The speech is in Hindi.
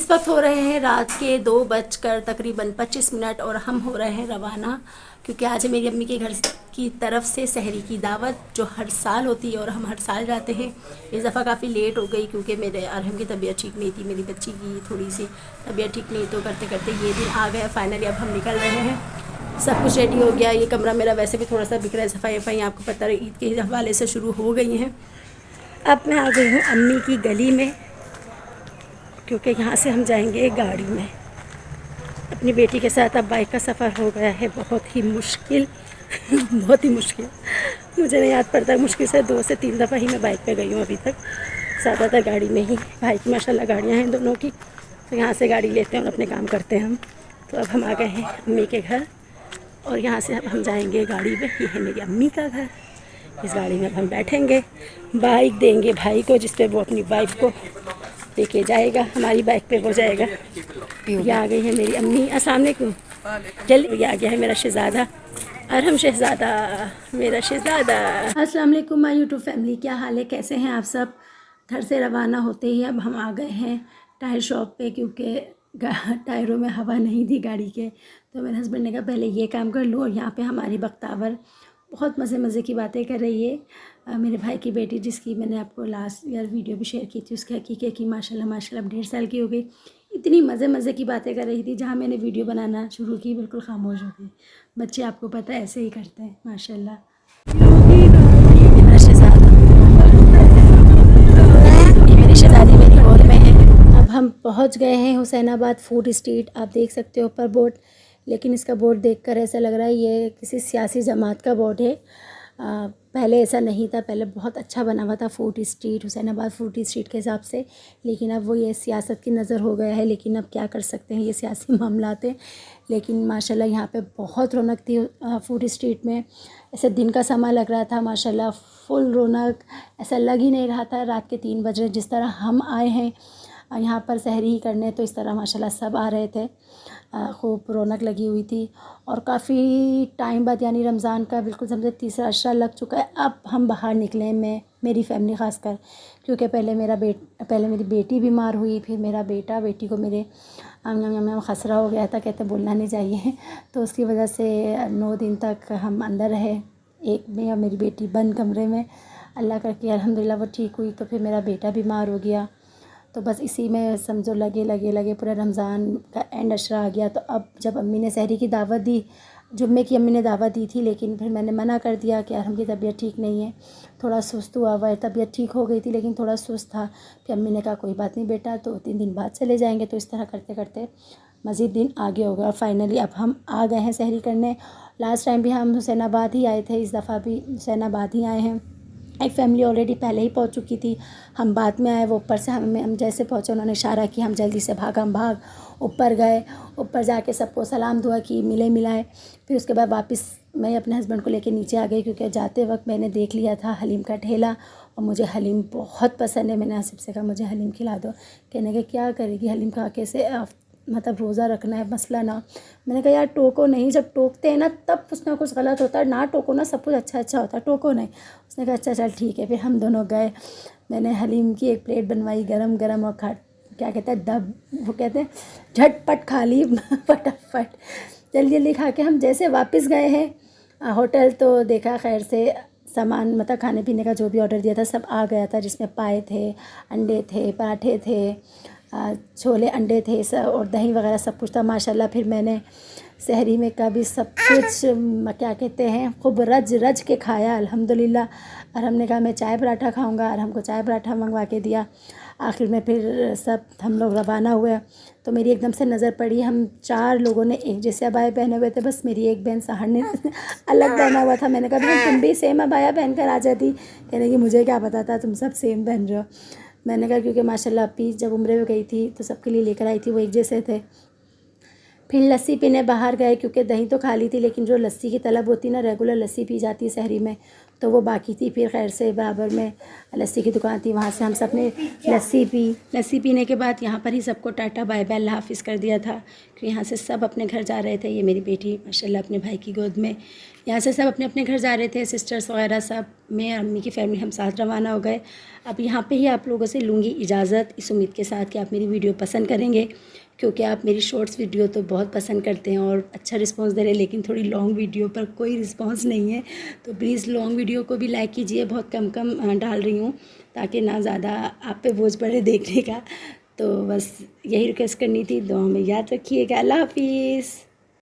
इस वक्त हो रहे हैं रात के 2 बजकर तकरीबन 25 मिनट और हम हो रहे हैं रवाना, क्योंकि आज है मेरी अम्मी के घर की तरफ से सहरी की दावत जो हर साल होती है और हम हर साल जाते हैं। इस दफ़ा काफ़ी लेट हो गई क्योंकि मेरे अरहम की तबीयत ठीक नहीं थी, मेरी बच्ची की थोड़ी सी तबीयत ठीक नहीं, तो करते करते ये दिन आ गया। फाइनली अब हम निकल रहे हैं, सब कुछ रेडी हो गया। ये कमरा मेरा वैसे भी थोड़ा सा बिखरा है, सफाई वफाई आपको पता है ईद के हवाले से शुरू हो गई हैं। अब मैं आ गई हूँ अम्मी की गली में, क्योंकि यहाँ से हम जाएंगे गाड़ी में अपनी बेटी के साथ। अब बाइक का सफ़र हो गया है बहुत ही मुश्किल बहुत ही मुश्किल। मुझे नहीं याद पड़ता, मुश्किल से 2 से 3 दफ़ा ही मैं बाइक पे गई हूँ अभी तक, ज़्यादातर गाड़ी में ही। भाई की माशाल्लाह गाड़ियाँ हैं दोनों की, तो यहाँ से गाड़ी लेते हैं और अपने काम करते हैं हम। तो अब हम आ गए हैं अम्मी के घर और यहाँ से अब हम जाएंगे गाड़ी में। ये है मेरी अम्मी का घर, इस गाड़ी में अब हम बैठेंगे, बाइक देंगे भाई को जिस पे वो अपनी वाइफ को लेके जाएगा, हमारी बाइक पे वो जाएगा। ये आ गई है मेरी अम्मी। अस्सलाम वालेकुम। जल्दी ये आ गया है मेरा शहज़ादा, अरहम शहज़ादा, मेरा शहज़ादा। अस्सलाम वालेकुम माय यूट्यूब फैमिली, क्या हाल है, कैसे हैं आप सब। घर से रवाना होते ही अब हम आ गए हैं टायर शॉप पे, क्योंकि टायरों में हवा नहीं थी गाड़ी के। तो मेरे हस्बैंड ने कहा पहले ये काम कर लूँ। और यहाँ पे हमारी बख्तावर बहुत मज़े की बातें कर रही है। मेरे भाई की बेटी, जिसकी मैंने आपको लास्ट ईयर वीडियो भी शेयर की थी, उसकी हकीकत की माशाल्लाह अब 1.5 साल की हो गई। इतनी मज़े की बातें कर रही थी, जहाँ मैंने वीडियो बनाना शुरू की बिल्कुल खामोश हो गई। बच्चे आपको पता है ऐसे ही करते हैं माशाल्लाह। ये मेरा शहज़ादा, ये मेरी शहज़ादी मेरी गोद में है। अब हम पहुँच गए हैं हुसैनाबाद फूड स्ट्रीट। आप देख सकते हो ऊपर बोर्ड, लेकिन इसका बोर्ड देखकर ऐसा लग रहा है ये किसी सियासी जमात का बोर्ड है। पहले ऐसा नहीं था, पहले बहुत अच्छा बना हुआ था food street, Hussainabad food street के हिसाब से। लेकिन अब वो ये सियासत की नज़र हो गया है, लेकिन अब क्या कर सकते हैं, ये सियासी मामलात हैं। लेकिन माशाल्लाह यहाँ पे बहुत रौनक थी फूड स्ट्रीट में। ऐसे दिन का समय लग रहा था माशाल्लाह, फुल रौनक, ऐसा लग ही नहीं रहा था रात के 3 बज रहे। जिस तरह हम आए हैं यहाँ पर सहरी ही करने, तो इस तरह माशाल्लाह सब आ रहे थे। खूब रौनक लगी हुई थी। और काफ़ी टाइम बाद, यानी रमज़ान का बिल्कुल समझे तीसरा अशरा लग चुका है, अब हम बाहर निकले। मेरी फ़ैमिली ख़ासकर, क्योंकि पहले मेरी बेटी बीमार हुई, फिर मेरा बेटी को मेरे खसरा हो गया था, कहते बोलना नहीं चाहिए। तो उसकी वजह से 9 दिन तक हम अंदर रहे, एक में और मेरी बेटी बंद कमरे में। अल्लाह करके अल्हम्दुलिल्लाह वो ठीक हुई। तो फिर मेरा बेटा बीमार हो गया, तो बस इसी में समझो लगे पूरा रमज़ान का एंड अशरा आ गया। तो अब जब अम्मी ने सहरी की दावत दी, जुम्मे की अम्मी ने दावत दी थी, लेकिन फिर मैंने मना कर दिया कि यार हमकी तबीयत ठीक नहीं है, थोड़ा सुस्त हुआ है। तबीयत ठीक हो गई थी लेकिन थोड़ा सुस्त था। फिर अम्मी ने कहा कोई बात नहीं बेटा, तो 3 दिन बाद चले जाएंगे। तो इस तरह करते करते मज़ीद दिन आगे हो गया और फाइनली अब हम आ गए हैं सहरी करने। लास्ट टाइम भी हम हुसैनाबाद ही आए थे, इस दफ़ा भी हुसैनाबाद ही आए हैं। एक फ़ैमिली ऑलरेडी पहले ही पहुंच चुकी थी, हम बाद में आए। वो ऊपर से हम जैसे पहुंचे, उन्होंने इशारा किया, हम जल्दी से हम भाग ऊपर गए। ऊपर जाके सबको सलाम दुआ की, मिलाए। फिर उसके बाद वापस मैं अपने हस्बैंड को लेके नीचे आ गई, क्योंकि जाते वक्त मैंने देख लिया था हलीम का ठेला, और मुझे हलीम बहुत पसंद है। मैंने आसिफ से कहा मुझे हलीम खिला दो। कहने के क्या करेगी हलीम खा के, से मतलब रोज़ा रखना है, मसला ना। मैंने कहा यार टोको नहीं, जब टोकते हैं ना तब कुछ ना कुछ गलत होता है, ना टोको ना, सब कुछ अच्छा होता है, टोको नहीं। उसने कहा अच्छा चल ठीक है। फिर हम दोनों गए, मैंने हलीम की एक प्लेट बनवाई गरम और क्या कहते हैं वो कहते हैं झटपट खा ली फटाफट जल्दी खा के हम जैसे वापस गए हैं होटल, तो देखा खैर से सामान मतलब खाने पीने का जो भी ऑर्डर दिया था सब आ गया था, जिसमें पाए थे, अंडे थे, पराठे थे, छोले अंडे थे और दही वगैरह सब कुछ था माशाल्लाह। फिर मैंने सहरी में कभी सब कुछ क्या कहते हैं खूब रज के खाया अल्हम्दुलिल्लाह। और हमने कहा मैं चाय पराठा खाऊंगा, और हमको चाय पराठा मंगवा के दिया। आखिर में फिर सब हम लोग रवाना हुए, तो मेरी एकदम से नज़र पड़ी, हम 4 लोगों ने एक जैसे अबाया पहने हुए थे, बस मेरी एक बहन सहर ने अलग पहना हुआ था। मैंने कहा बहन तुम भी सेम अबाया पहन कर आ जाती। कहने की मुझे क्या पता था तुम सब सेम पहन रहे हो। मैंने कहा क्योंकि माशाल्लाह अपी जब उम्रे में गई थी तो सबके लिए लेकर आई थी, वो एक जैसे थे। फिर लस्सी पीने बाहर गए, क्योंकि दही तो खा ली थी, लेकिन जो लस्सी की तलब होती ना, रेगुलर लस्सी पी जाती है सहरी में, तो वो बाकी थी। फिर खैर से बराबर में लस्सी की दुकान थी, वहाँ से हम सब ने लस्सी पीने के बाद यहाँ पर ही सबको टाटा बाय बाय अल्लाह हाफ़िज़ कर दिया था, क्योंकि यहाँ से सब अपने घर जा रहे थे। ये मेरी बेटी माशाल्लाह अपने भाई की गोद में, यहाँ से सब अपने अपने घर जा रहे थे, सिस्टर्स वगैरह सब, मैं और अम्मी की फैमिली हम साथ रवाना हो गए। अब यहाँ पे ही आप लोगों से लूँगी इजाज़त, इस उम्मीद के साथ कि आप मेरी वीडियो पसंद करेंगे, क्योंकि आप मेरी शॉर्ट्स वीडियो तो बहुत पसंद करते हैं और अच्छा रिस्पांस दे रहे हैं, लेकिन थोड़ी लॉन्ग वीडियो पर कोई रिस्पांस नहीं है। तो प्लीज़ लॉन्ग वीडियो को भी लाइक कीजिए, बहुत कम डाल रही हूँ ताकि ना ज़्यादा आप पे बोझ पड़े देखने का। तो बस यही रिक्वेस्ट करनी थी। दुआ में याद रखिएगा। अल्लाह हाफ़िज़।